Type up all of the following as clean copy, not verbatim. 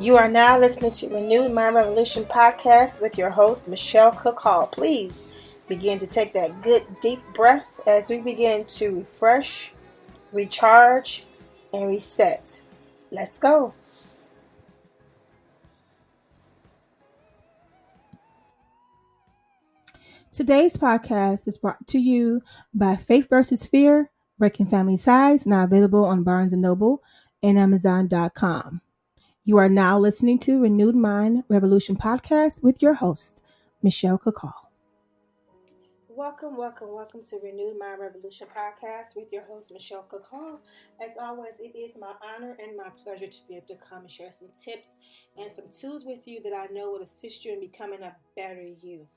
You are now listening to Renewed Mind Revolution podcast with your host, Michelle Cook Hall. Please begin to take that good deep breath as we begin to refresh, recharge, and reset. Let's go. Today's podcast is brought to you by Faith vs. Fear, Breaking Family Ties, now available on Barnes & Noble and Amazon.com. You are now listening to Renewed Mind Revolution podcast with your host, Michelle Kakal. Welcome to Renewed Mind Revolution podcast with your host, Michelle Kakal. As always, it is my honor and my pleasure to be able to come and share some tips and some tools with you that I know will assist you in becoming a better you.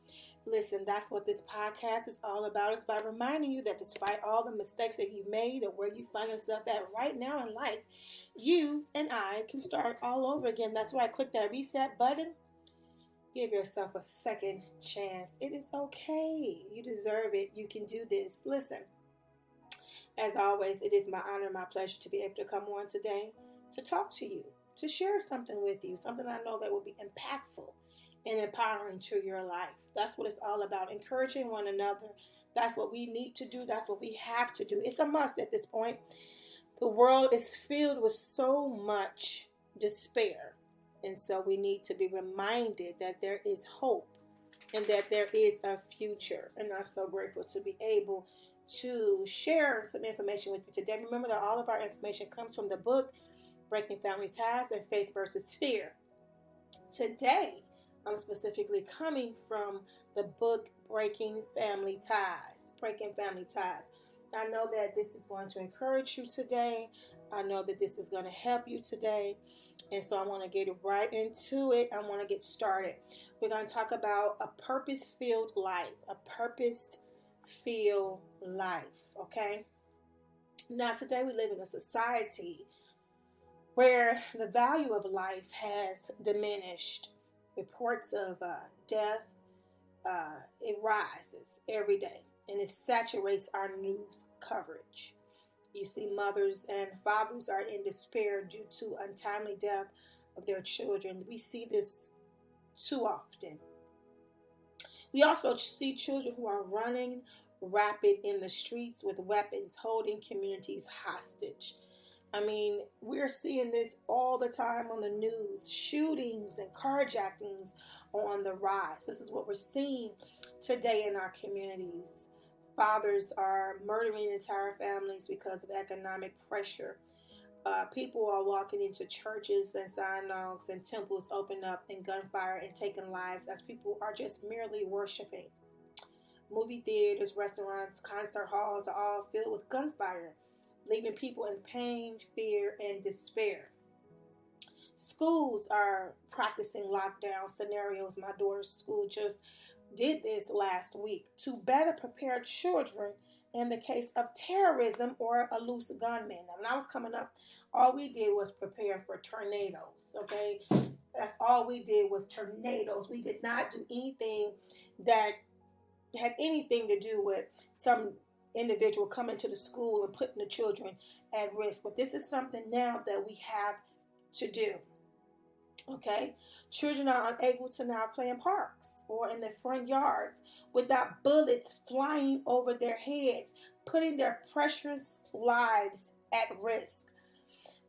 Listen, that's what this podcast is all about. It's about reminding you that despite all the mistakes that you've made or where you find yourself at right now in life, you and I can start all over again. That's why I click that reset button. Give yourself a second chance. It is okay. You deserve it. You can do this. Listen, as always, it is my honor and my pleasure to be able to come on today to talk to you, to share something with you, something I know that will be impactful and empowering to your life. That's what it's all about, encouraging one another. That's what we need to do. That's what we have to do. It's a must at this point. The world is filled with so much despair. And so we need to be reminded that there is hope and that there is a future. And I'm so grateful to be able to share some information with you today. Remember that all of our information comes from the book, Breaking Family Ties and Faith vs. Fear. Today, I'm specifically coming from the book, Breaking Family Ties. Breaking Family Ties. I know that this is going to encourage you today. I know that this is going to help you today. And so I want to get right into it. I want to get started. We're going to talk about a purpose-filled life. A purpose-filled life. Okay? Now, today we live in a society where the value of life has diminished. Reports of death, it rises every day. And it saturates our news coverage. You see, mothers and fathers are in despair due to untimely death of their children. We see this too often. We also see children who are running rapid in the streets with weapons, holding communities hostage. I mean, we're seeing this all the time on the news. Shootings and carjackings on the rise. This is what we're seeing today in our communities. Fathers are murdering entire families because of economic pressure. People are walking into churches and synagogues and temples open up in gunfire and taking lives as people are just merely worshiping. Movie theaters, restaurants, concert halls are all filled with gunfire, leaving people in pain, fear, and despair. Schools are practicing lockdown scenarios. My daughter's school just did this last week to better prepare children in the case of terrorism or a loose gunman. Now, when I was coming up, all we did was prepare for tornadoes, okay? That's all we did was tornadoes. We did not do anything that had anything to do with some individual coming to the school and putting the children at risk. But this is something now that we have to do. Okay, children are unable to now play in parks or in their front yards without bullets flying over their heads, putting their precious lives at risk.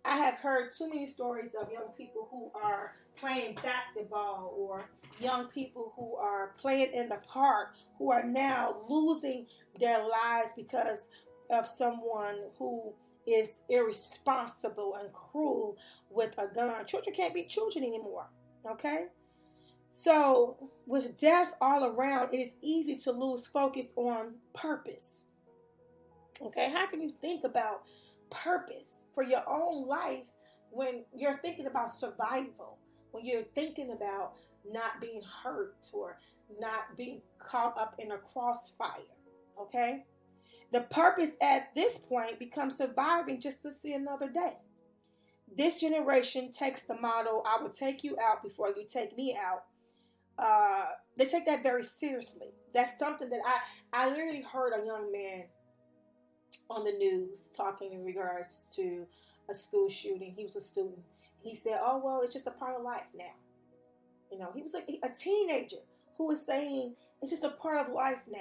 I have heard too many stories of young people who are playing basketball or young people who are playing in the park who are now losing their lives because of someone who is irresponsible and cruel with a gun. Children can't be children anymore, okay? So with death all around, it is easy to lose focus on purpose. Okay, how can you think about purpose for your own life when you're thinking about survival, when you're thinking about not being hurt or not being caught up in a crossfire, okay? The purpose at this point becomes surviving just to see another day. This generation takes the motto, I will take you out before you take me out. They take that very seriously. That's something that I literally heard a young man on the news talking in regards to a school shooting. He was a student. he said, oh, well, it's just a part of life now. He was like a teenager who was saying it's just a part of life now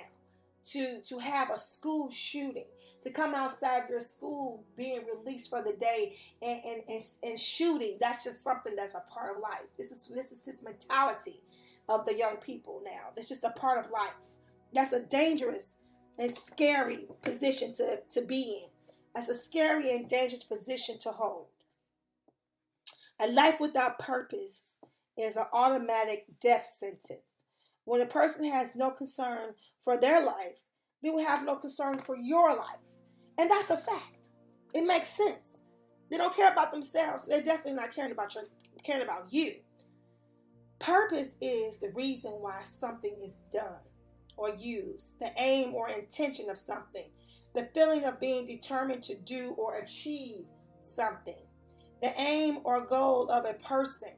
to have a school shooting, to come outside your school being released for the day and shooting. That's just something that's a part of life. This is his mentality of the young people now. It's just a part of life. That's a dangerous and scary position to be in. That's a scary and dangerous position to hold. A life without purpose is an automatic death sentence. When a person has no concern for their life, they will have no concern for your life. And that's a fact. It makes sense. They don't care about themselves. They're definitely not caring about you. Purpose is the reason why something is done or used, the aim or intention of something, the feeling of being determined to do or achieve something, the aim or goal of a person,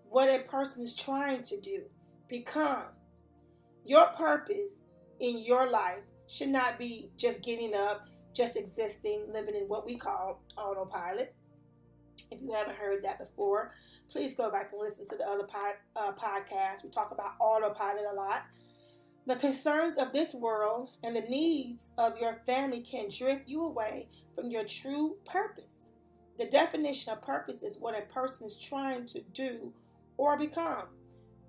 what a person is trying to do, become. Your purpose in your life should not be just getting up, just existing, living in what we call autopilot. If you haven't heard that before, please go back and listen to the other podcasts. We talk about autopilot a lot. The concerns of this world and the needs of your family can drift you away from your true purpose. The definition of purpose is what a person is trying to do or become.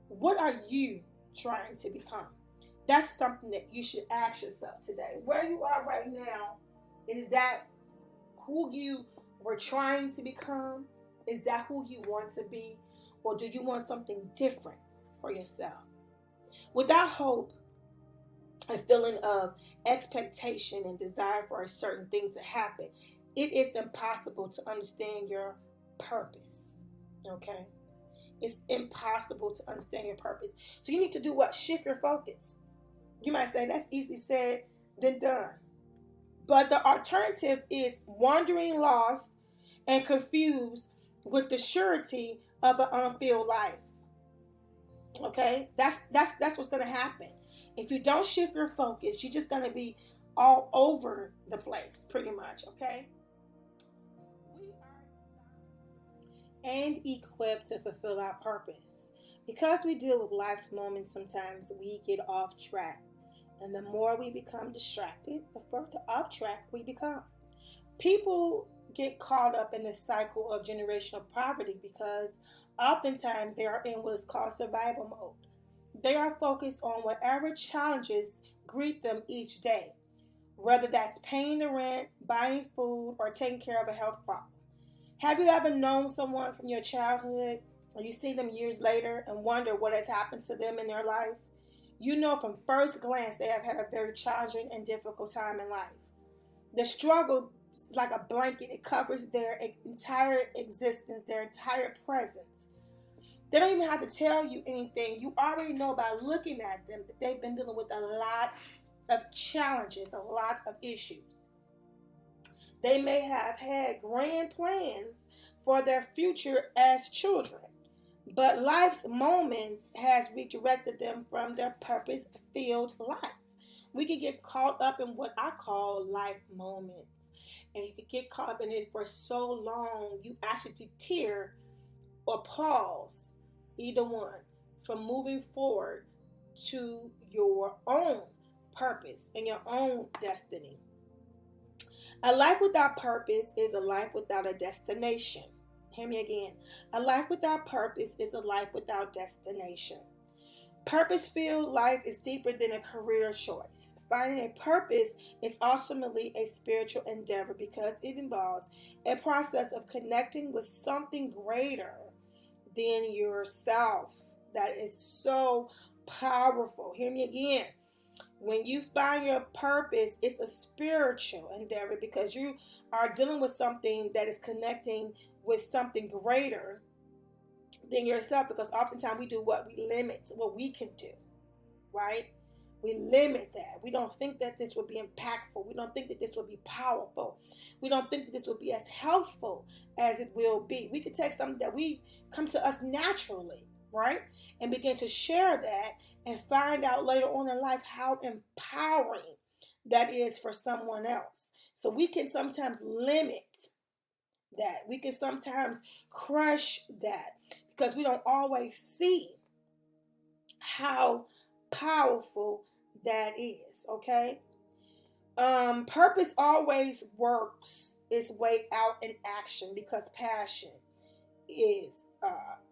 What are you trying to become? That's something that you should ask yourself today. Where you are right now, is that who you were trying to become? Is that who you want to be? Or do you want something different for yourself? Without hope, a feeling of expectation and desire for a certain thing to happen, it is impossible to understand your purpose. Okay? It's impossible to understand your purpose. So you need to do what? Shift your focus. You might say that's easily said than done. But the alternative is wandering lost and confused with the surety of an unfilled life. Okay? That's what's going to happen. If you don't shift your focus, you're just going to be all over the place, pretty much. Okay? We are and equipped to fulfill our purpose. Because we deal with life's moments, sometimes we get off track. And the more we become distracted, the further off track we become. People get caught up in the cycle of generational poverty because oftentimes they are in what is called survival mode. They are focused on whatever challenges greet them each day, whether that's paying the rent, buying food, or taking care of a health problem. Have you ever known someone from your childhood, or you see them years later and wonder what has happened to them in their life? You know from first glance they have had a very challenging and difficult time in life. The struggle is like a blanket. It covers their entire existence, their entire presence. They don't even have to tell you anything. You already know by looking at them that they've been dealing with a lot of challenges, a lot of issues. They may have had grand plans for their future as children, but life's moments has redirected them from their purpose-filled life. We can get caught up in what I call life moments. And you can get caught up in it for so long, you actually deter or pause, either one, from moving forward to your own purpose and your own destiny. A life without purpose is a life without a destination. Hear me again. A life without purpose is a life without destination. Purpose-filled life is deeper than a career choice. Finding a purpose is ultimately a spiritual endeavor because it involves a process of connecting with something greater than yourself. That is so powerful. Hear me again. When you find your purpose, it's a spiritual endeavor because you are dealing with something that is connecting with something greater than yourself, because oftentimes we do what? We limit what we can do, right? We limit that. We don't think that this would be impactful. We don't think that this would be powerful. We don't think that this would be as helpful as it will be. We could take something that we come to us naturally, right? And begin to share that and find out later on in life how empowering that is for someone else. So we can sometimes limit that. We can sometimes crush that because we don't always see how powerful that is, okay? Purpose always works its way out in action because passion is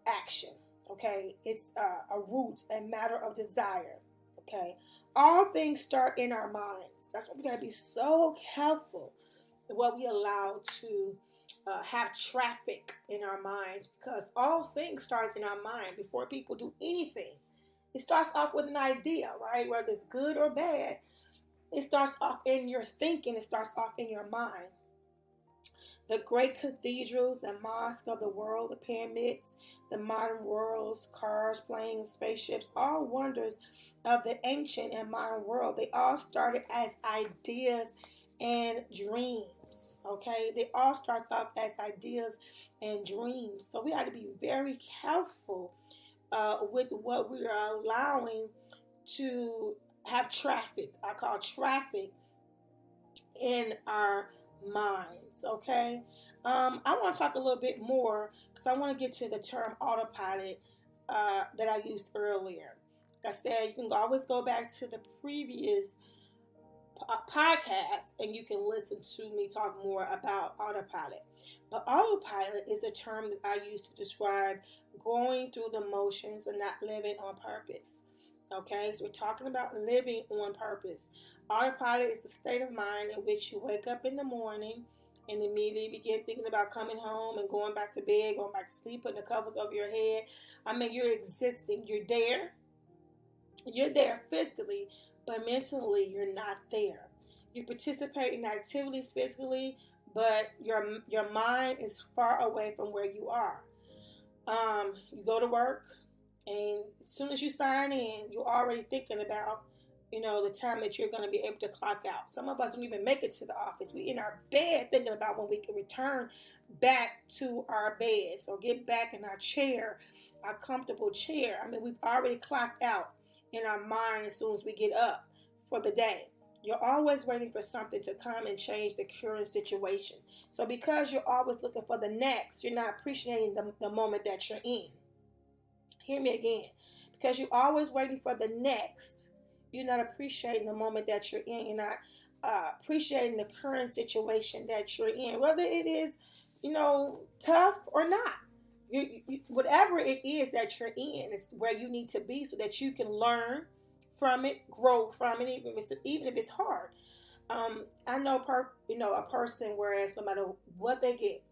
action, okay? It's a root, a matter of desire, okay? All things start in our minds. That's why we gotta be so careful what we allow to have traffic in our minds, because all things start in our mind before people do anything. It starts off with an idea, right? Whether it's good or bad, it starts off in your thinking. It starts off in your mind. The great cathedrals and mosques of the world, the pyramids, the modern worlds, cars, planes, spaceships, all wonders of the ancient and modern world, they all started as ideas and dreams, okay? They all start off as ideas and dreams. So we have to be very careful with what we are allowing to have traffic. I call traffic in our minds, okay? I want to talk a little bit more because I want to get to the term autopilot that I used earlier. Like I said, you can always go back to the previous podcast and you can listen to me talk more about autopilot. But autopilot is a term that I use to describe going through the motions and not living on purpose. Okay, so we're talking about living on purpose. Autopilot is a state of mind in which you wake up in the morning and immediately begin thinking about coming home and going back to bed, going back to sleep, putting the covers over your head. I mean, you're existing. You're there. You're there physically, but mentally you're not there. You participate in activities physically, but your mind is far away from where you are. You go to work, and as soon as you sign in, you're already thinking about, the time that you're going to be able to clock out. Some of us don't even make it to the office. We in our bed thinking about when we can return back to our beds or get back in our chair, our comfortable chair. I mean, we've already clocked out in our mind as soon as we get up for the day. You're always waiting for something to come and change the current situation. So because you're always looking for the next, you're not appreciating the moment that you're in. Hear me again. Because you're always waiting for the next, you're not appreciating the moment that you're in. You're not appreciating the current situation that you're in, whether it is, tough or not. Whatever it is that you're in is where you need to be so that you can learn from it, grow from it, even if it's hard. I know a person, whereas no matter what they get,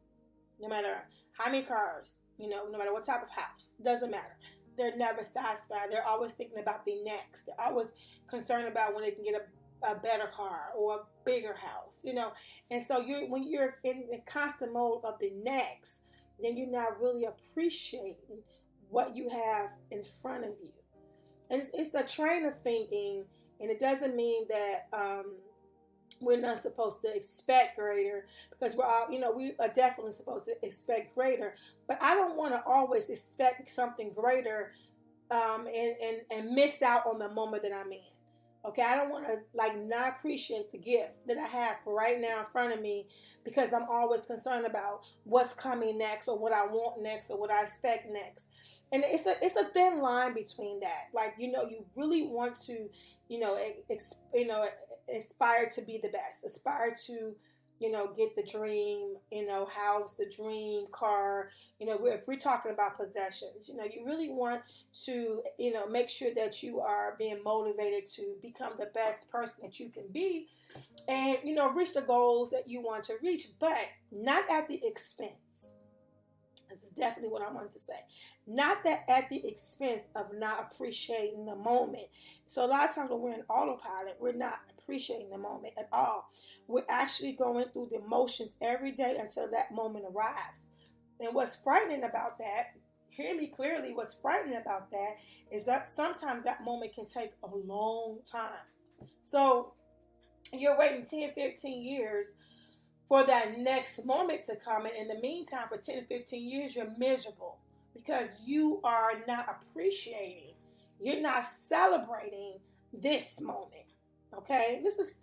no matter how many cars, no matter what type of house, doesn't matter. They're never satisfied. They're always thinking about the next. They're always concerned about when they can get a better car or a bigger house, And so when you're in the constant mode of the next, then you're not really appreciating what you have in front of you. And it's a train of thinking, and it doesn't mean that we're not supposed to expect greater, because we're all, we are definitely supposed to expect greater. But I don't want to always expect something greater and miss out on the moment that I'm in. Okay, I don't want to not appreciate the gift that I have for right now in front of me because I'm always concerned about what's coming next or what I want next or what I expect next. And it's a thin line between that. You really want to, aspire to be the best, aspire to, get the dream, house, the dream car. If we're talking about possessions, you really want to, make sure that you are being motivated to become the best person that you can be and, reach the goals that you want to reach, but not at the expense. This is definitely what I wanted to say. Not that at the expense of not appreciating the moment. So a lot of times when we're in autopilot, we're not appreciating the moment at all. We're actually going through the motions every day until that moment arrives. And what's frightening about that, hear me clearly, what's frightening about that is that sometimes that moment can take a long time. So you're waiting 10, 15 years for that next moment to come. And in the meantime, for 10 to 15 years, you're miserable because you are not appreciating, you're not celebrating this moment. Okay, this is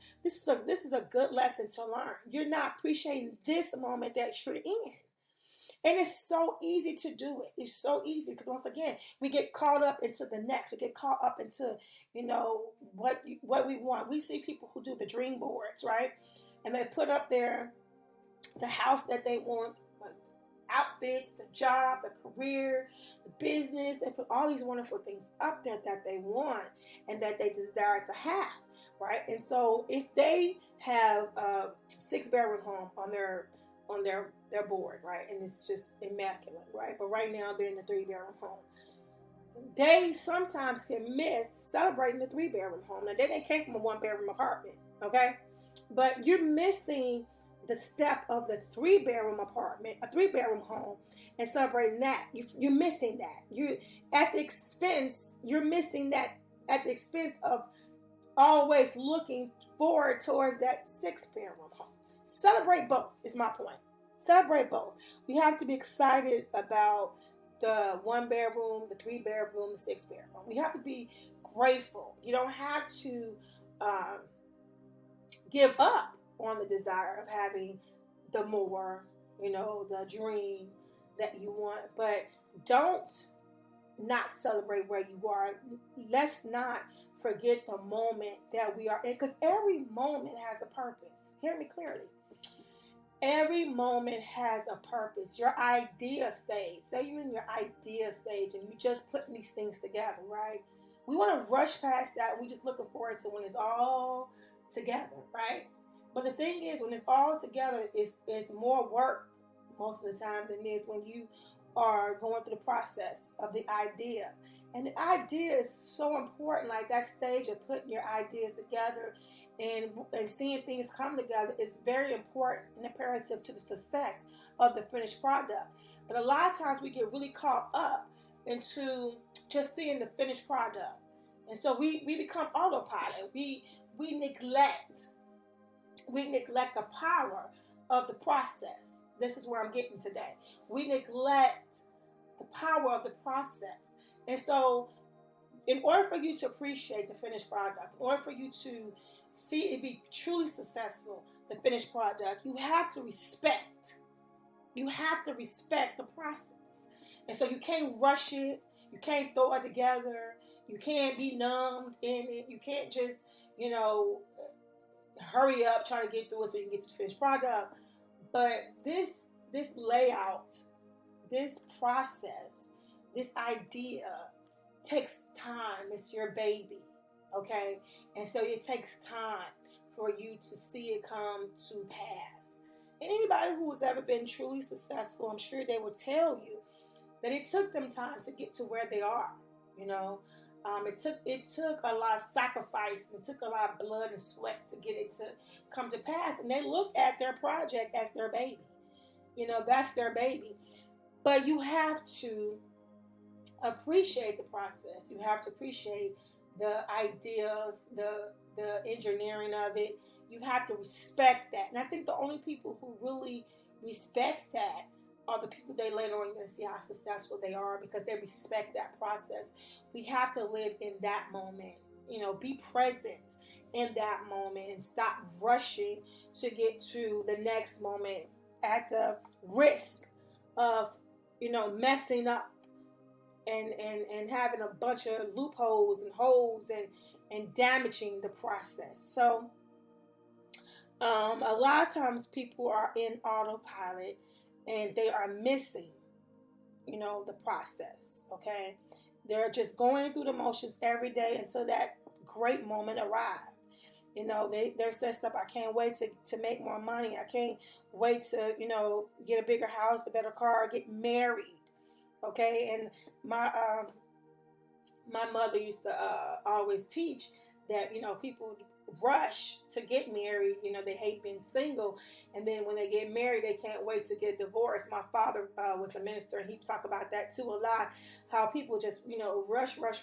a good lesson to learn. You're not appreciating this moment that you're in. And it's so easy to do it. It's so easy because once again, we get caught up into the next. We get caught up into, what we want. We see people who do the dream boards, right? And they put up the house that they want, like outfits, the job, the career, the business. They put all these wonderful things up there that they want and that they desire to have, right? And so if they have a 6-bedroom home on their board, right, and it's just immaculate, right? But right now they're in the 3-bedroom home. They sometimes can miss celebrating the 3-bedroom home. Now they came from a 1-bedroom apartment, okay? But you're missing the step of the 3-bedroom apartment, a 3-bedroom home, and celebrating that. You're missing that. You're missing that at the expense of always looking forward towards that 6-bedroom home. Celebrate both is my point. Celebrate both. We have to be excited about the 1-bedroom, the 3-bedroom, the 6-bedroom. We have to be grateful. You don't have to give up on the desire of having the more, the dream that you want. But don't not celebrate where you are. Let's not forget the moment that we are in, because every moment has a purpose. Hear me clearly. Every moment has a purpose. Your idea stage, say you're in your idea stage and you're just putting these things together, right? We want to rush past that. We're just looking forward to when it's all together, right? But the thing is, when it's all together, it's more work most of the time than it is when you are going through the process of the idea. And the idea is so important, like that stage of putting your ideas together and seeing things come together is very important and imperative to the success of the finished product. But a lot of times we get really caught up into just seeing the finished product. And so we become autopilot. We neglect the power of the process. This is where I'm getting today. We neglect the power of the process. And so in order for you to appreciate the finished product, in order for you to see it be truly successful, the finished product, you have to respect the process. And so you can't rush it. You can't throw it together. You can't be numbed in it. You can't just, hurry up, trying to get through it so you can get to the finished product. But this layout, this process, this idea takes time. It's your baby, okay? And so it takes time for you to see it come to pass. And anybody who has ever been truly successful, I'm sure they will tell you that it took them time to get to where they are, It took a lot of sacrifice. It took a lot of blood and sweat to get it to come to pass. And they look at their project as their baby. That's their baby. But you have to appreciate the process. You have to appreciate the ideas, the engineering of it. You have to respect that. And I think the only people who really respect that are the people they later on going to see how successful they are, because they respect that process. We have to live in that moment, be present in that moment and stop rushing to get to the next moment at the risk of, messing up and having a bunch of loopholes and holes and damaging the process. So a lot of times people are in autopilot and they are missing, the process, okay? They're just going through the motions every day until that great moment arrives. They're set up, I can't wait to make more money. I can't wait to, get a bigger house, a better car, get married, okay? And my mother used to always teach that, people rush to get married. They hate being single, and then when they get married, they can't wait to get divorced. My father was a minister, and he talked about that too a lot. How people just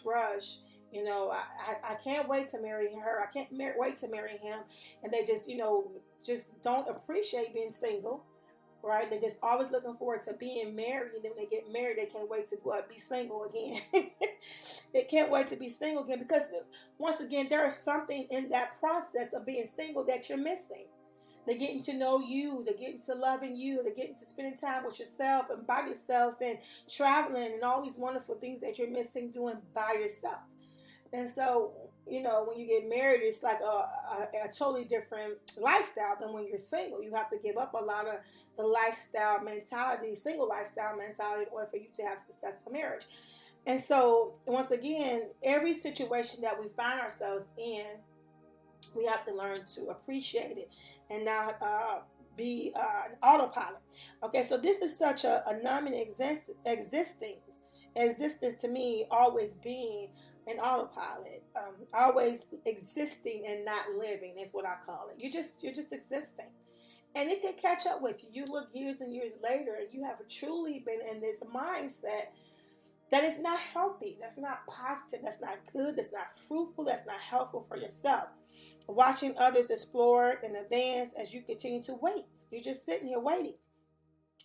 rush. I can't wait to marry her. I can't wait to marry him, and they just don't appreciate being single. right? They're just always looking forward to being married, and then when they get married, they can't wait to be single again. They can't wait to be single again because once again, there is something in that process of being single that you're missing. They're getting to know you. They're getting to loving you. They're getting to spending time with yourself and by yourself and traveling and all these wonderful things that you're missing doing by yourself. And so, when you get married, it's like a totally different lifestyle than when you're single. You have to give up a lot of the lifestyle mentality, single lifestyle mentality, in order for you to have successful marriage. And so, once again, every situation that we find ourselves in, we have to learn to appreciate it and not be an autopilot. Okay, so this is such a numbing existence to me, always being an autopilot, always existing and not living is what I call it. You're just existing, and it can catch up with you. You look years and years later, and you have truly been in this mindset that is not healthy, that's not positive, that's not good, that's not fruitful, that's not helpful for yourself. Watching others explore and advance as you continue to wait. You're just sitting here waiting.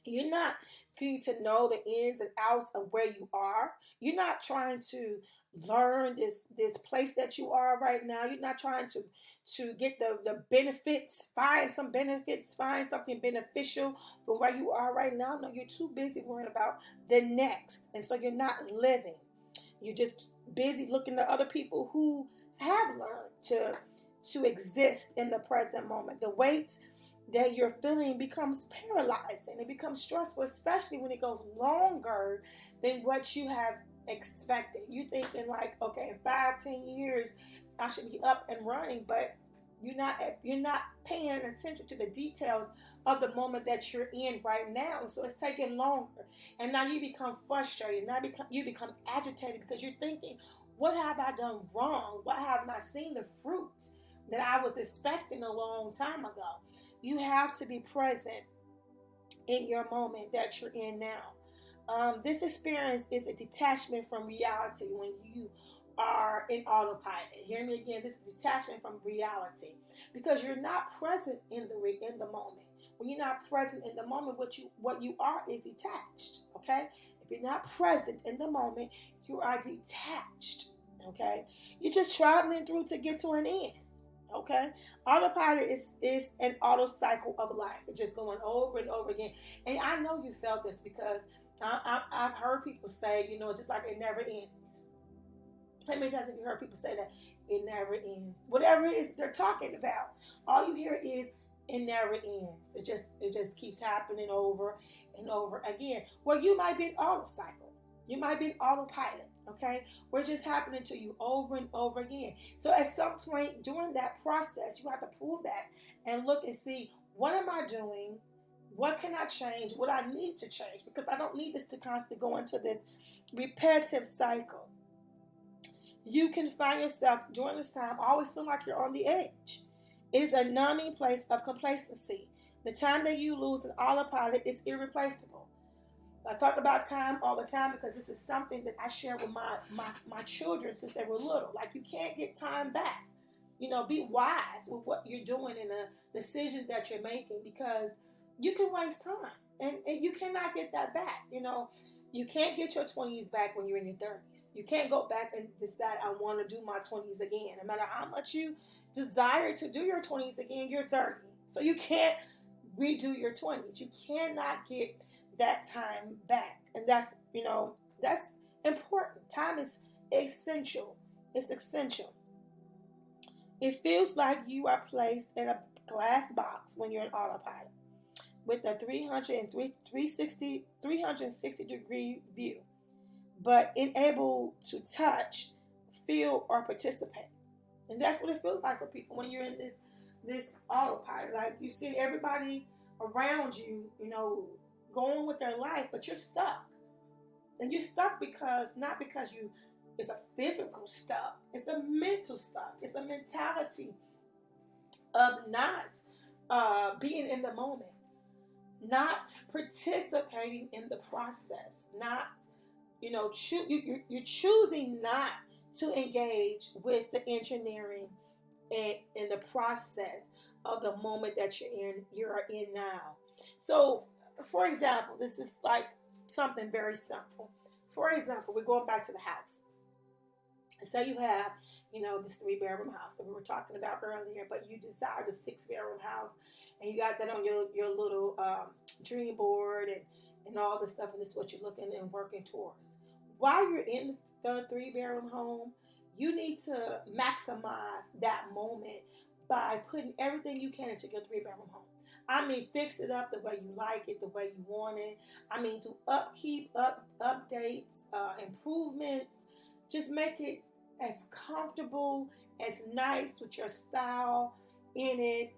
You're not getting to know the ins and outs of where you are. You're not trying to learn this place that you are right now. You're not trying to get the benefits, find something beneficial from where you are right now. No, you're too busy worrying about the next. And so you're not living. You're just busy looking at other people who have learned to exist in the present moment. The weight that you're feeling becomes paralyzing. It becomes stressful, especially when it goes longer than what you have expected. You thinking like, okay, in 5-10 years I should be up and running, but you're not paying attention to the details of the moment that you're in right now. So it's taking longer, and now you become frustrated. Now you become agitated because you're thinking, what have I done wrong? Why haven't I seen the fruit that I was expecting a long time ago? You have to be present in your moment that you're in now. This experience is a detachment from reality when you are in autopilot. Hear me again. This is detachment from reality because you're not present in the moment. When you're not present in the moment, what you are is detached. Okay. If you're not present in the moment, you are detached. Okay. You're just traveling through to get to an end. Okay, autopilot is an auto cycle of life. It's just going over and over again. And I know you felt this because I've heard people say, just like it never ends. How many times have you heard people say that it never ends? Whatever it is they're talking about, all you hear is it never ends. It just keeps happening over and over again. Well, you might be an auto cycle. You might be an autopilot. Okay, we're just happening to you over and over again. So at some point during that process, you have to pull back and look and see, what am I doing? What can I change? What I need to change? Because I don't need this to constantly go into this repetitive cycle. You can find yourself during this time always feel like you're on the edge. It is a numbing place of complacency. The time that you lose in autopilot is irreplaceable. I talk about time all the time because this is something that I share with my children since they were little. Like, you can't get time back. Be wise with what you're doing and the decisions that you're making, because you can waste time and you cannot get that back. You can't get your 20s back when you're in your 30s. You can't go back and decide, I want to do my 20s again. No matter how much you desire to do your 20s again, you're 30. So you can't redo your 20s. You cannot get that time back. And that's important. Time is essential. It's essential. It feels like you are placed in a glass box when you're in autopilot with a 360 degree view, but unable to touch, feel, or participate. And that's what it feels like for people when you're in this autopilot. Like, you see everybody around you, going with their life, but you're stuck. And you're stuck not because it's a physical stuck. It's a mental stuck. It's a mentality of not being in the moment, not participating in the process, not, you're choosing not to engage with the engineering and in the process of the moment that you're in now. So For example, this is like something very simple. For example, we're going back to the house. So you have, this 3-bedroom house that we were talking about earlier, but you desire the 6-bedroom house, and you got that on your little dream board and all this stuff, and this is what you're looking and working towards. While you're in the 3-bedroom home, you need to maximize that moment by putting everything you can into your 3-bedroom home. I mean, fix it up the way you like it, the way you want it. I mean, do upkeep, updates, improvements. Just make it as comfortable, as nice with your style in it.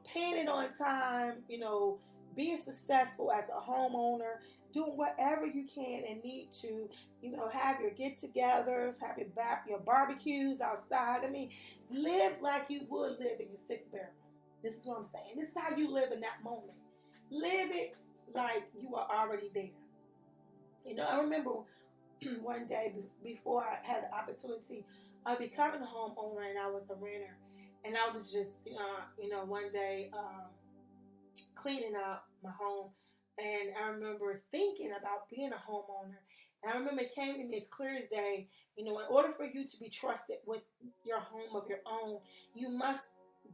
Paying it on time, being successful as a homeowner, doing whatever you can and need to, have your get-togethers, have your barbecues outside. I mean, live like you would live in your 6-bedroom. This is what I'm saying. This is how you live in that moment. Live it like you are already there. I remember one day before I had the opportunity of becoming a homeowner, and I was a renter, and I was just, one day cleaning up my home, and I remember thinking about being a homeowner. And I remember it came to me as clear as day, in order for you to be trusted with your home of your own, you must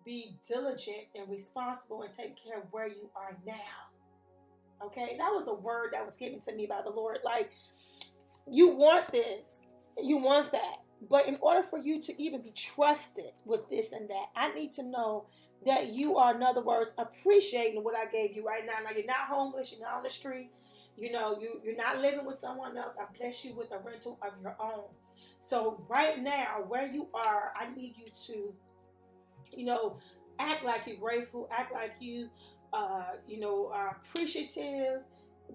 be diligent and responsible and take care of where you are now. Okay, that was a word that was given to me by the Lord. Like, you want this, you want that, but in order for you to even be trusted with this and that, I need to know that you are, in other words, appreciating what I gave you right now. Now, you're not homeless, you're not on the street, you're not living with someone else. I bless you with a rental of your own. So right now, where you are, I need you to, act like you're grateful, act like you, are appreciative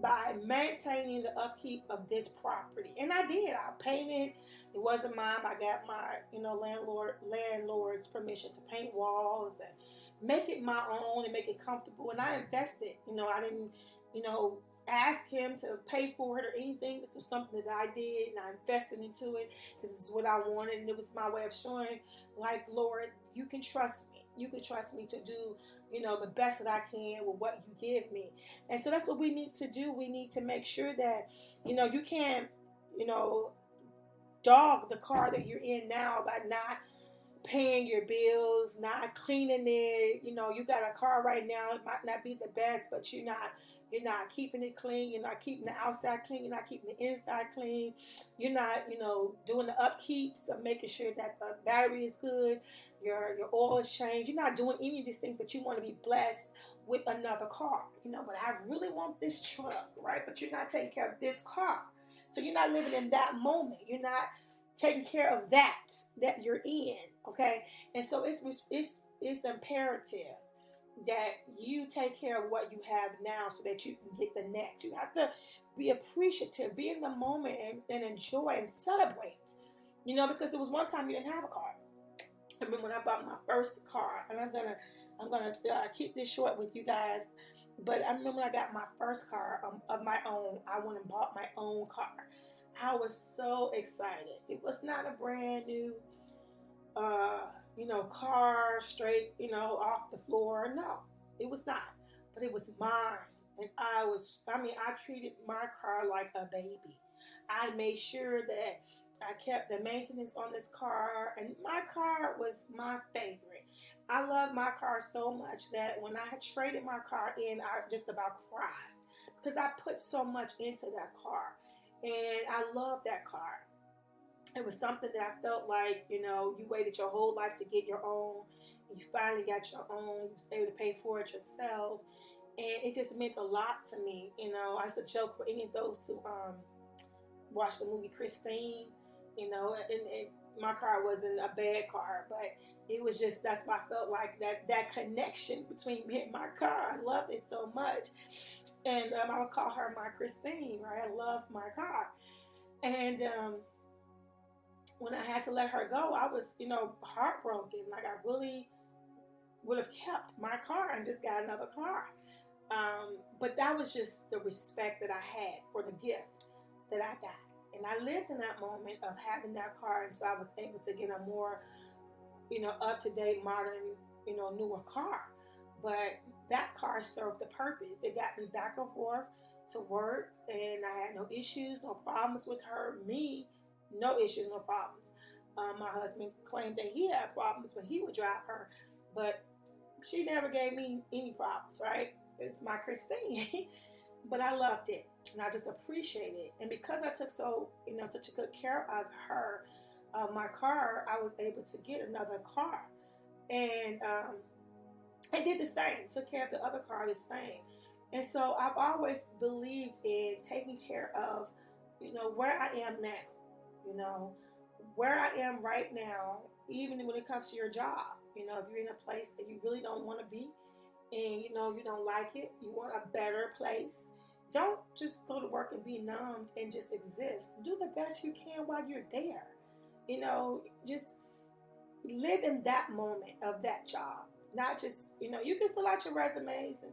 by maintaining the upkeep of this property. And I did. I painted. It wasn't mine. I got my, landlord's permission to paint walls and make it my own and make it comfortable. And I invested. I didn't, ask him to pay for it or anything. This was something that I did, and I invested into it because this is what I wanted, and it was my way of showing, like, Lord, you can trust me. You can trust me to do, the best that I can with what you give me. And so that's what we need to do. We need to make sure that, you can't, dog the car that you're in now by not paying your bills, not cleaning it. You got a car right now. It might not be the best, but you're not keeping it clean. You're not keeping the outside clean. You're not keeping the inside clean. You're not, doing the upkeeps of making sure that the battery is good. Your oil is changed. You're not doing any of these things, but you want to be blessed with another car. But I really want this truck, right? But you're not taking care of this car. So you're not living in that moment. You're not taking care of that you're in, okay? And so it's imperative that you take care of what you have now so that you can get the next. You have to be appreciative, be in the moment and enjoy and celebrate, because there was one time you didn't have a car. I remember when I bought my first car, and I'm gonna keep this short with you guys, but I remember when I got my first car of my own. I went and bought my own car. I was so excited. It was not a brand new car straight, off the floor. No, it was not. But it was mine. And I treated my car like a baby. I made sure that I kept the maintenance on this car. And my car was my favorite. I love my car so much that when I had traded my car in, I just about cried. Because I put so much into that car. And I love that car. It was something that I felt like, you waited your whole life to get your own. And you finally got your own. You was able to pay for it yourself. And it just meant a lot to me. I used to joke for any of those who watched the movie Christine, and my car wasn't a bad car, but it was just, that's what I felt like, that connection between me and my car. I loved it so much. And I would call her my Christine, right? I loved my car. And when I had to let her go, I was, heartbroken. Like, I really would have kept my car and just got another car. But that was just the respect that I had for the gift that I got. And I lived in that moment of having that car, and so I was able to get a more, up-to-date, modern, newer car. But that car served the purpose. It got me back and forth to work, and I had no issues, no problems with her. Me, no issues, no problems. My husband claimed that he had problems when he would drive her, but she never gave me any problems, right? It's my Christine. But I loved it, and I just appreciated it. And because I took such a good care of her, my car, I was able to get another car. And I did the same, took care of the other car the same. And so I've always believed in taking care of, where I am now, where I am right now, even when it comes to your job. If you're in a place that you really don't want to be, and you don't like it, you want a better place, don't just go to work and be numbed and just exist. Do the best you can while you're there. Just live in that moment of that job. Not just, you can fill out your resumes and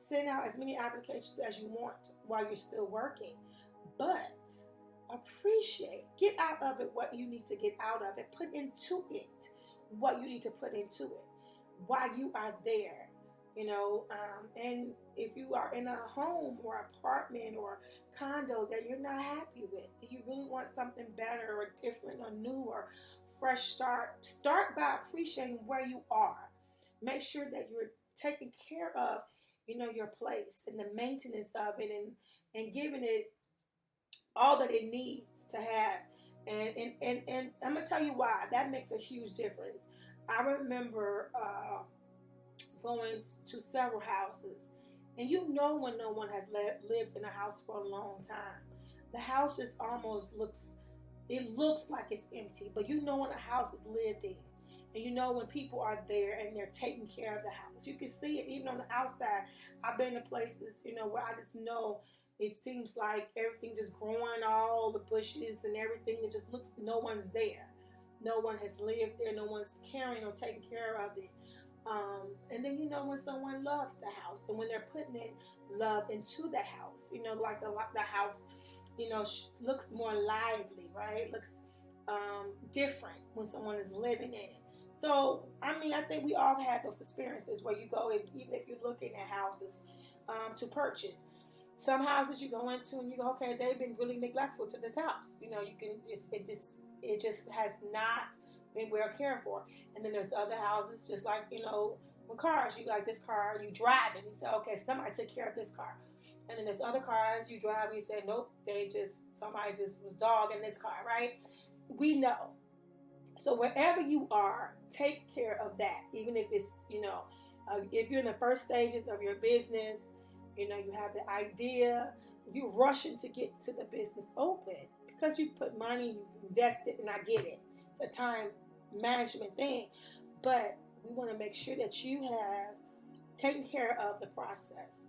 send out as many applications as you want while you're still working. But appreciate, get out of it what you need to get out of it. Put into it what you need to put into it while you are there. And if you are in a home or apartment or condo that you're not happy with, and you really want something better or different or new or fresh start by appreciating where you are. Make sure that you're taking care of, your place and the maintenance of it, and giving it all that it needs to have. And I'm gonna tell you why that makes a huge difference. I remember going to several houses, and when no one has lived in a house for a long time, the house just almost looks like it's empty. But when a house is lived in, and when people are there and they're taking care of the house, you can see it even on the outside. I've been to places, where I just know it seems like everything just growing, all the bushes and everything. It just looks, no one's there. No one has lived there. No one's caring or taking care of it. And then when someone loves the house, and when they're putting in love into the house, like the house, looks more lively, right? Looks different when someone is living in it. So I think we all had those experiences where you go, even if you're looking at houses to purchase. Some houses you go into and you go, okay, they've been really neglectful to this house. You can it just has not been well cared for. And then there's other houses, just like, with cars, you like this car, you drive it, you say, okay, somebody took care of this car. And then there's other cars you drive, and you say, nope, somebody just was dogging this car, right? We know. So wherever you are, take care of that. Even if it's, if you're in the first stages of your business, you have the idea, you're rushing to get to the business open because you put money, you invested, and I get it. It's a time management thing. But we want to make sure that you have taken care of the process,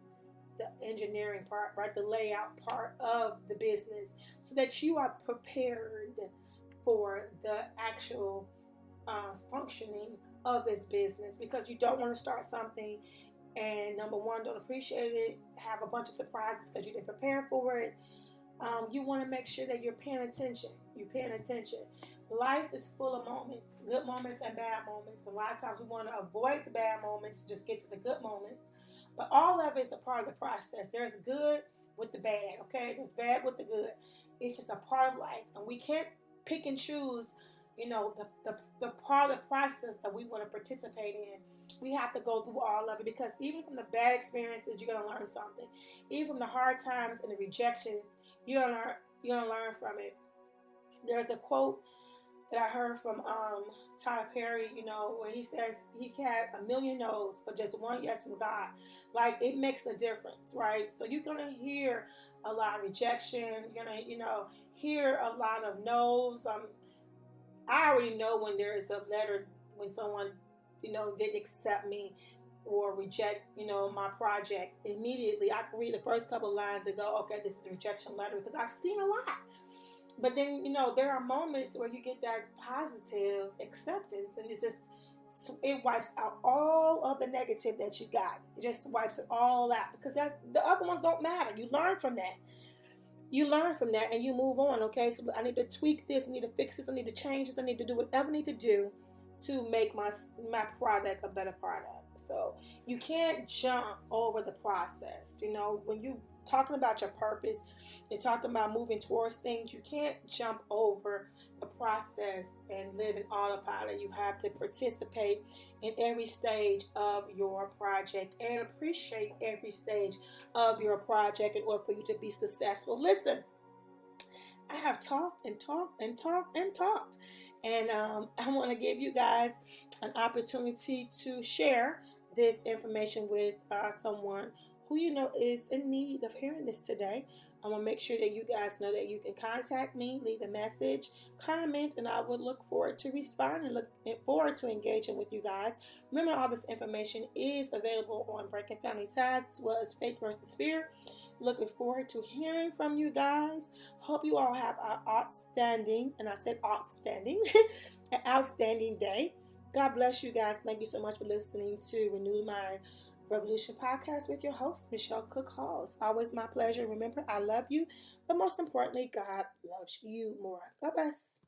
the engineering part, right? The layout part of the business, so that you are prepared for the actual functioning of this business, because you don't want to start something and, number one, don't appreciate it, have a bunch of surprises because you didn't prepare for it. You want to make sure that you're paying attention. Life is full of moments, good moments and bad moments. A lot of times we want to avoid the bad moments, just get to the good moments. But all of it's a part of the process. There's good with the bad, okay? There's bad with the good. It's just a part of life. And we can't pick and choose, the part of the process that we want to participate in. We have to go through all of it, because even from the bad experiences, you're going to learn something. Even from the hard times and the rejection, you're going to learn from it. There's a quote that I heard from Tyler Perry, where he says he had 1 million no's, but just one yes from God. Like, it makes a difference, right? So you're going to hear a lot of rejection. You're going to, hear a lot of no's. I already know when there is a letter, when someone, didn't accept me or reject, my project. Immediately, I can read the first couple of lines and go, okay, this is a rejection letter, because I've seen a lot. But then, there are moments where you get that positive acceptance, and it wipes out all of the negative that you got. It just wipes it all out, because the other ones don't matter. You learn from that. And you move on, okay? So I need to tweak this, I need to fix this, I need to change this, I need to do whatever I need to do to make my product a better product. So you can't jump over the process. You know, when you talking about your purpose and talking about moving towards things, you can't jump over the process and live in autopilot. You have to participate in every stage of your project and appreciate every stage of your project in order for you to be successful. Listen, I have talked and talked and talked and talked. And I want to give you guys an opportunity to share this information with someone who you know is in need of hearing this today. I want to make sure that you guys know that you can contact me, leave a message, comment, and I would look forward to responding, look forward to engaging with you guys. Remember, all this information is available on Breaking Family Ties as well as Faith versus Fear. Looking forward to hearing from you guys. Hope you all have an outstanding, and I said outstanding, an outstanding day. God bless you guys. Thank you so much for listening to Renew My Revolution podcast with your host, Michelle Cook Halls. Always my pleasure. Remember, I love you, but most importantly, God loves you more. God bless.